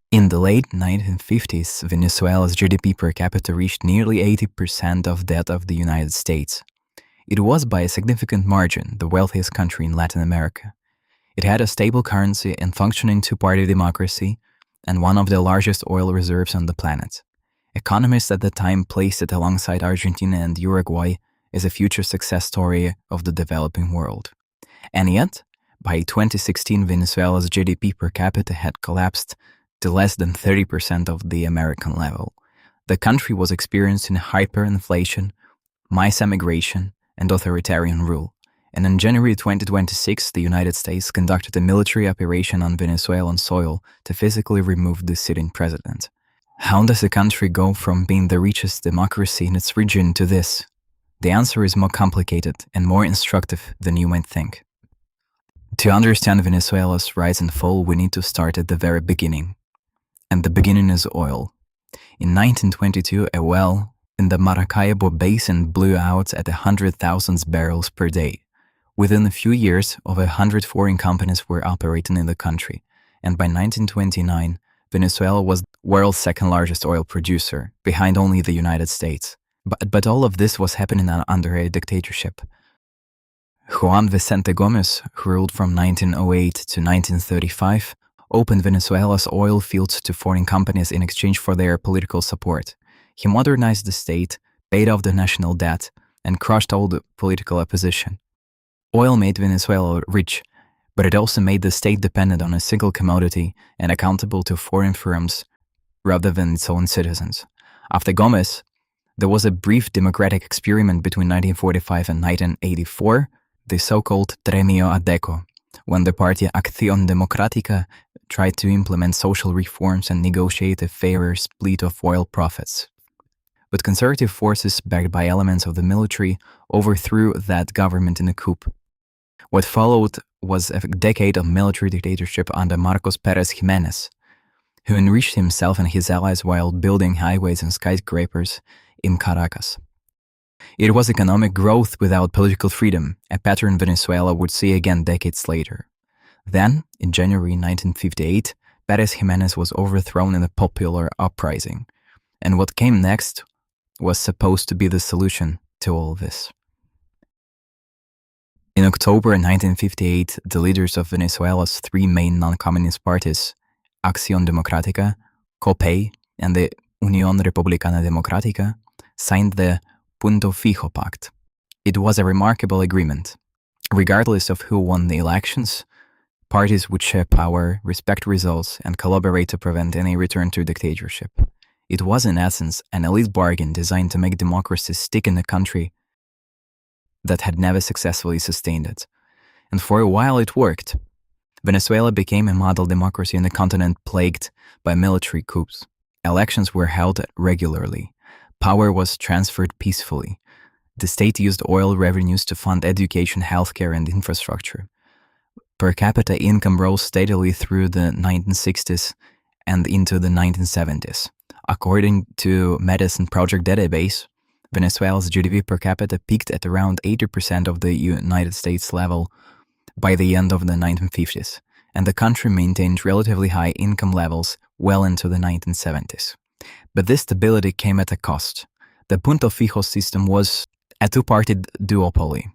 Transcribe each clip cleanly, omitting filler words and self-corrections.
In the late 1950s, Venezuela's GDP per capita reached nearly 80% of that of the United States. It was by a significant margin the wealthiest country in Latin America. It had a stable currency and functioning two-party democracy, and one of the largest oil reserves on the planet. Economists at the time placed it alongside Argentina and Uruguay as a future success story of the developing world. And yet, by 2016, Venezuela's GDP per capita had collapsed to less than 30% of the American level. The country was experiencing hyperinflation, mass emigration, and authoritarian rule. And in January 2026, the United States conducted a military operation on Venezuelan soil to physically remove the sitting president. How does a country go from being the richest democracy in its region to this? The answer is more complicated and more instructive than you might think. To understand Venezuela's rise and fall, we need to start at the very beginning. And the beginning is oil. In 1922, a well in the Maracaibo Basin blew out at 100,000 barrels per day. Within a few years, over 100 foreign companies were operating in the country, and by 1929, Venezuela was the world's second largest oil producer, behind only the United States. But all of this was happening under a dictatorship. Juan Vicente Gómez, who ruled from 1908 to 1935, opened Venezuela's oil fields to foreign companies in exchange for their political support. He modernized the state, paid off the national debt, and crushed all the political opposition. Oil made Venezuela rich, but it also made the state dependent on a single commodity and accountable to foreign firms rather than its own citizens. After Gómez, there was a brief democratic experiment between 1945 and 1984, the so-called Tremio Adeco, when the party Acción Democrática tried to implement social reforms and negotiate a fairer split of oil profits. But conservative forces, backed by elements of the military, overthrew that government in a coup. What followed was a decade of military dictatorship under Marcos Pérez Jiménez, who enriched himself and his allies while building highways and skyscrapers in Caracas. It was economic growth without political freedom, a pattern Venezuela would see again decades later. Then, in January 1958, Pérez Jiménez was overthrown in a popular uprising, and what came next was supposed to be the solution to all this. In October 1958, the leaders of Venezuela's three main non-communist parties, Acción Democrática, COPEI, and the Unión Republicana Democrática, signed the Puntofijo Pact. It was a remarkable agreement. Regardless of who won the elections, parties would share power, respect results, and collaborate to prevent any return to dictatorship. It was, in essence, an elite bargain designed to make democracy stick in a country that had never successfully sustained it. And for a while it worked. Venezuela became a model democracy in a continent plagued by military coups. Elections were held regularly. Power was transferred peacefully. The state used oil revenues to fund education, healthcare, and infrastructure. Per capita income rose steadily through the 1960s and into the 1970s. According to Medicine Project database, Venezuela's GDP per capita peaked at around 80% of the United States level by the end of the 1950s, and the country maintained relatively high income levels well into the 1970s. But this stability came at a cost. The Puntofijo system was a two-party duopoly.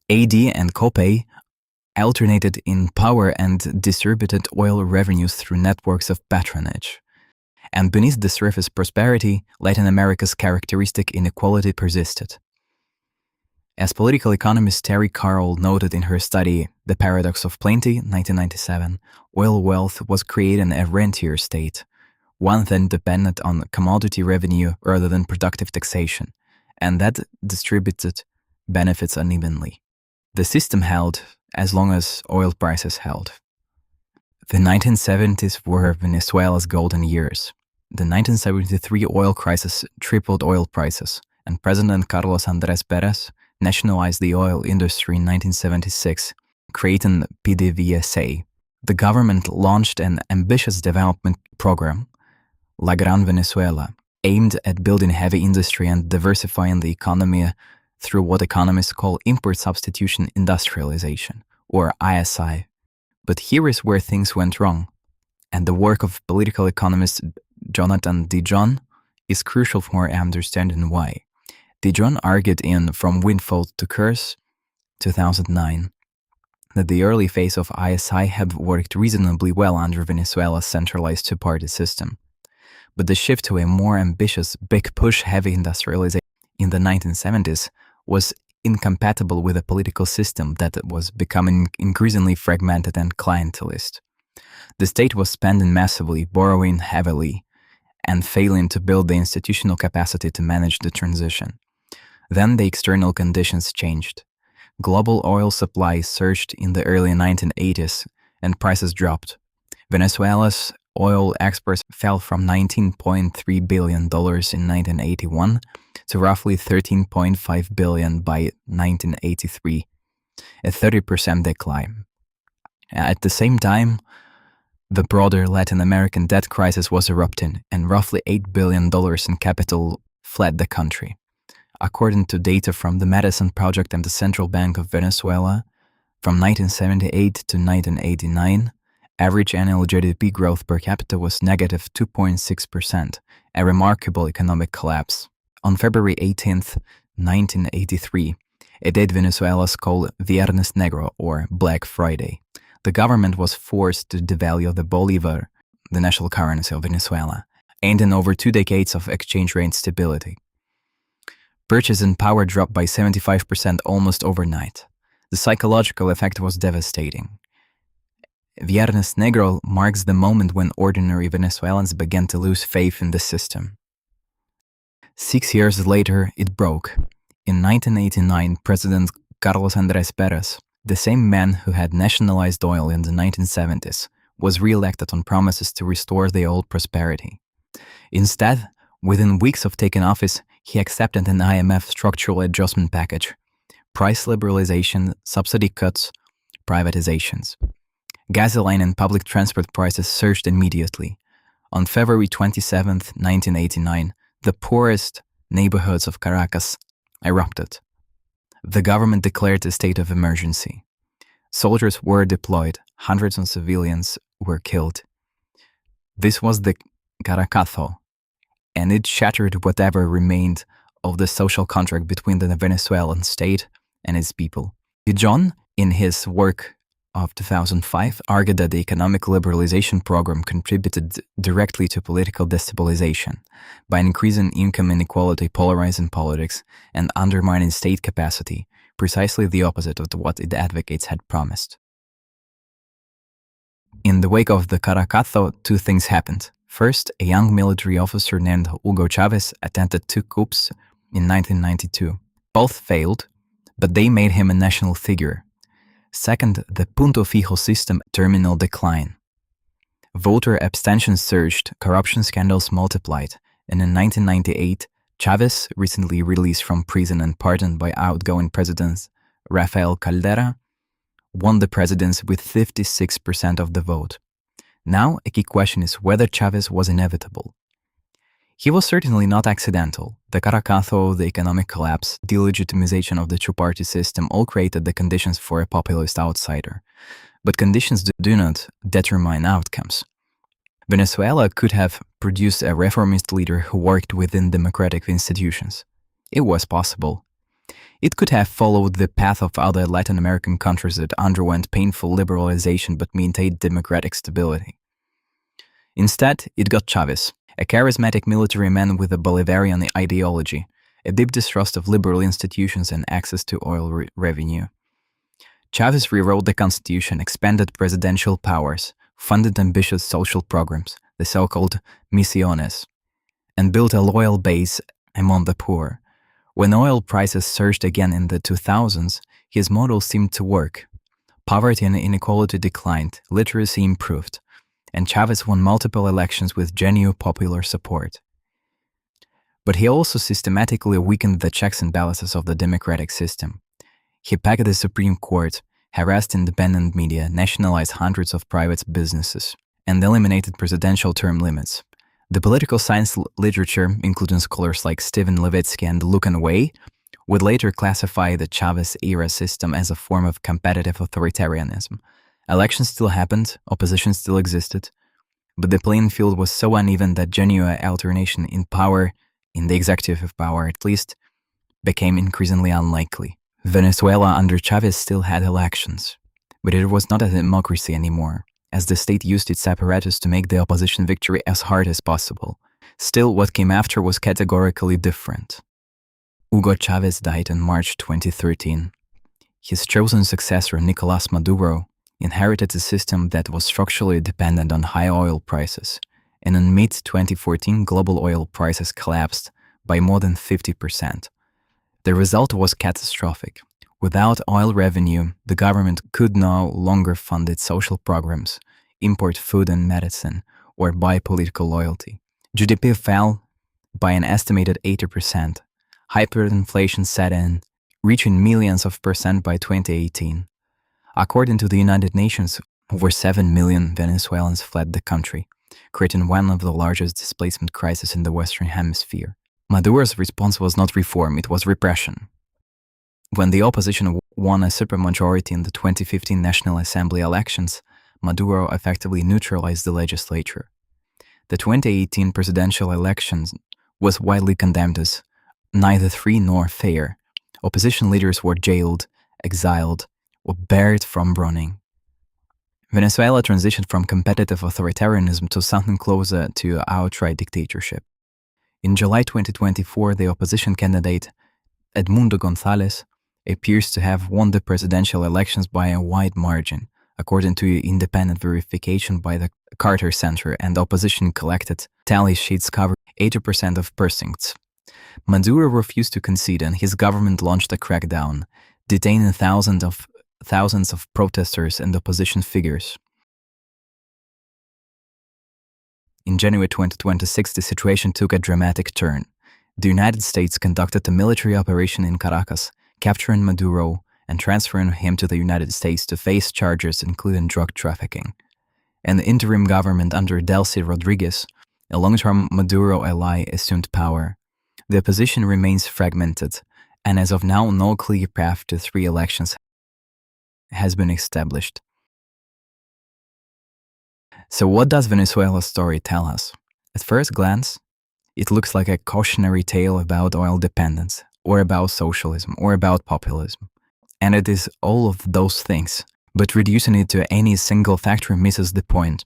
AD and COPEI alternated in power and distributed oil revenues through networks of patronage. And beneath the surface prosperity, Latin America's characteristic inequality persisted. As political economist Terry Carroll noted in her study The Paradox of Plenty, 1997, oil wealth was creating a rentier state, one that depended on commodity revenue rather than productive taxation, and that distributed benefits unevenly. The system held as long as oil prices held. The 1970s were Venezuela's golden years. The 1973 oil crisis tripled oil prices, and President Carlos Andrés Pérez nationalized the oil industry in 1976, creating PDVSA. The government launched an ambitious development program, La Gran Venezuela, aimed at building heavy industry and diversifying the economy through what economists call import substitution industrialization, or ISI. But here is where things went wrong. and the work of political economist Jonathan Dijon is crucial for understanding why. Dijon argued in From Windfall to Curse, 2009, that the early phase of ISI had worked reasonably well under Venezuela's centralized two-party system. But the shift to a more ambitious, big push heavy industrialization in the 1970s was incompatible with a political system that was becoming increasingly fragmented and clientelist. The state was spending massively, borrowing heavily, and failing to build the institutional capacity to manage the transition. Then the external conditions changed. Global oil supply surged in the early 1980s and prices dropped. Venezuela's oil exports fell from $19.3 billion in 1981 to roughly $13.5 billion by 1983, a 30% decline. At the same time, the broader Latin American debt crisis was erupting, and roughly $8 billion in capital fled the country. According to data from the Madison Project and the Central Bank of Venezuela, from 1978 to 1989, average annual GDP growth per capita was negative 2.6%, a remarkable economic collapse. On February 18, 1983, a date Venezuelans call Viernes Negro, or Black Friday, the government was forced to devalue the bolivar, the national currency of Venezuela, ending over 2 decades of exchange rate stability. Purchasing power dropped by 75% almost overnight. The psychological effect was devastating. Viernes Negro marks the moment when ordinary Venezuelans began to lose faith in the system. 6 years later, it broke. In 1989, President Carlos Andrés Pérez, the same man who had nationalized oil in the 1970s, was re-elected on promises to restore the old prosperity. Instead, within weeks of taking office, he accepted an IMF structural adjustment package, price liberalization, subsidy cuts, privatizations. Gasoline and public transport prices surged immediately. On February 27, 1989, the poorest neighborhoods of Caracazo erupted. The government declared a state of emergency. Soldiers were deployed, hundreds of civilians were killed. This was the Caracazo, and it shattered whatever remained of the social contract between the Venezuelan state and its people. Dijon, in his work of 2005, argued that the economic liberalization program contributed directly to political destabilization by increasing income inequality, polarizing politics, and undermining state capacity, precisely the opposite of what its advocates had promised. In the wake of the Caracazo, 2 things happened. First, a young military officer named Hugo Chávez attempted 2 coups in 1992. Both failed, but they made him a national figure. Second, the Puntofijo system terminal decline. Voter abstention surged, corruption scandals multiplied, and in 1998, Chávez, recently released from prison and pardoned by outgoing President Rafael Caldera, won the presidency with 56% of the vote. Now, a key question is whether Chávez was inevitable. He was certainly not accidental. The Caracazo, the economic collapse, delegitimization of the two-party system all created the conditions for a populist outsider. But conditions do not determine outcomes. Venezuela could have produced a reformist leader who worked within democratic institutions. It was possible. It could have followed the path of other Latin American countries that underwent painful liberalization but maintained democratic stability. Instead, it got Chávez, a charismatic military man with a Bolivarian ideology, a deep distrust of liberal institutions and access to oil revenue. Chávez rewrote the constitution, expanded presidential powers, funded ambitious social programs, the so-called misiones, and built a loyal base among the poor. When oil prices surged again in the 2000s, his model seemed to work. Poverty and inequality declined, literacy improved, and Chávez won multiple elections with genuine popular support. But he also systematically weakened the checks and balances of the democratic system. He packed the Supreme Court, harassed independent media, nationalized hundreds of private businesses, and eliminated presidential term limits. The political science literature, including scholars like Stephen Levitsky and Lucan Way, would later classify the Chávez-era system as a form of competitive authoritarianism. Elections still happened, opposition still existed, But the playing field was so uneven that genuine alternation in power, in the executive power at least, became increasingly unlikely. Venezuela under Chavez still had elections, but it was not a democracy anymore, as the state used its apparatus to make the opposition victory as hard as possible. Still, what came after was categorically different. Hugo Chávez died in March 2013. His chosen successor, Nicolás Maduro, inherited a system that was structurally dependent on high oil prices, and in mid-2014 global oil prices collapsed by more than 50%. The result was catastrophic. Without oil revenue, the government could no longer fund its social programs, import food and medicine, or buy political loyalty. GDP fell by an estimated 80%. Hyperinflation set in, reaching millions of percent by 2018. According to the United Nations, over 7 million Venezuelans fled the country, creating one of the largest displacement crises in the Western Hemisphere. Maduro's response was not reform, it was repression. When the opposition won a supermajority in the 2015 National Assembly elections, Maduro effectively neutralized the legislature. The 2018 presidential elections was widely condemned as neither free nor fair. Opposition leaders were jailed, exiled, or barred from running. Venezuela transitioned from competitive authoritarianism to something closer to outright dictatorship. In July 2024, the opposition candidate, Edmundo González, appears to have won the presidential elections by a wide margin, according to independent verification by the Carter Center, and opposition collected tally sheets covered 80% of precincts. Maduro refused to concede, and his government launched a crackdown, detaining thousands of protesters and opposition figures. In January 2026, the situation took a dramatic turn. The United States conducted a military operation in Caracazo, capturing Maduro and transferring him to the United States to face charges including drug trafficking. An interim government under Delcy Rodriguez, a long-term Maduro ally, assumed power. The opposition remains fragmented, and as of now, no clear path to 3 elections has been established. So what does Venezuela's story tell us? At first glance, it looks like a cautionary tale about oil dependence, or about socialism, or about populism. And it is all of those things, but reducing it to any single factor misses the point.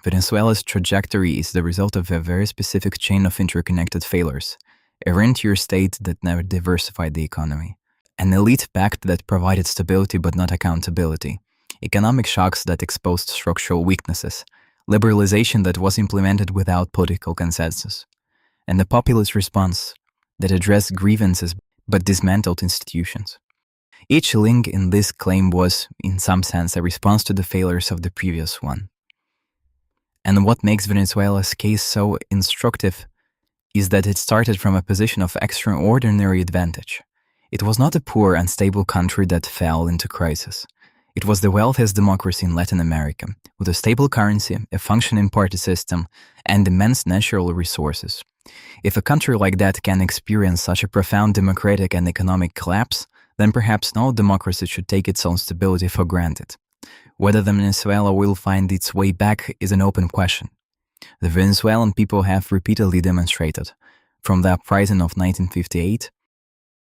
Venezuela's trajectory is the result of a very specific chain of interconnected failures. A rentier state that never diversified the economy. An elite pact that provided stability but not accountability. Economic shocks that exposed structural weaknesses. Liberalization that was implemented without political consensus. And the populist response that addressed grievances but dismantled institutions. Each link in this claim was, in some sense, a response to the failures of the previous one. And what makes Venezuela's case so instructive is that it started from a position of extraordinary advantage. It was not a poor, unstable country that fell into crisis. It was the wealthiest democracy in Latin America, with a stable currency, a functioning party system, and immense natural resources. If a country like that can experience such a profound democratic and economic collapse, then perhaps no democracy should take its own stability for granted. Whether Venezuela will find its way back is an open question. The Venezuelan people have repeatedly demonstrated, from the uprising of 1958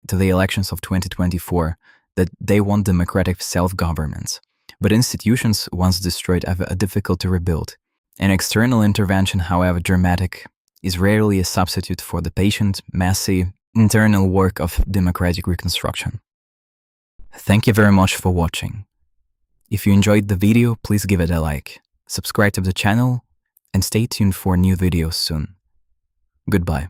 to the elections of 2024, that they want democratic self-governance. But institutions, once destroyed, are difficult to rebuild. An external intervention, however dramatic, is rarely a substitute for the patient, messy, internal work of democratic reconstruction. Thank you very much for watching. If you enjoyed the video, please give it a like, subscribe to the channel, and stay tuned for new videos soon. Goodbye.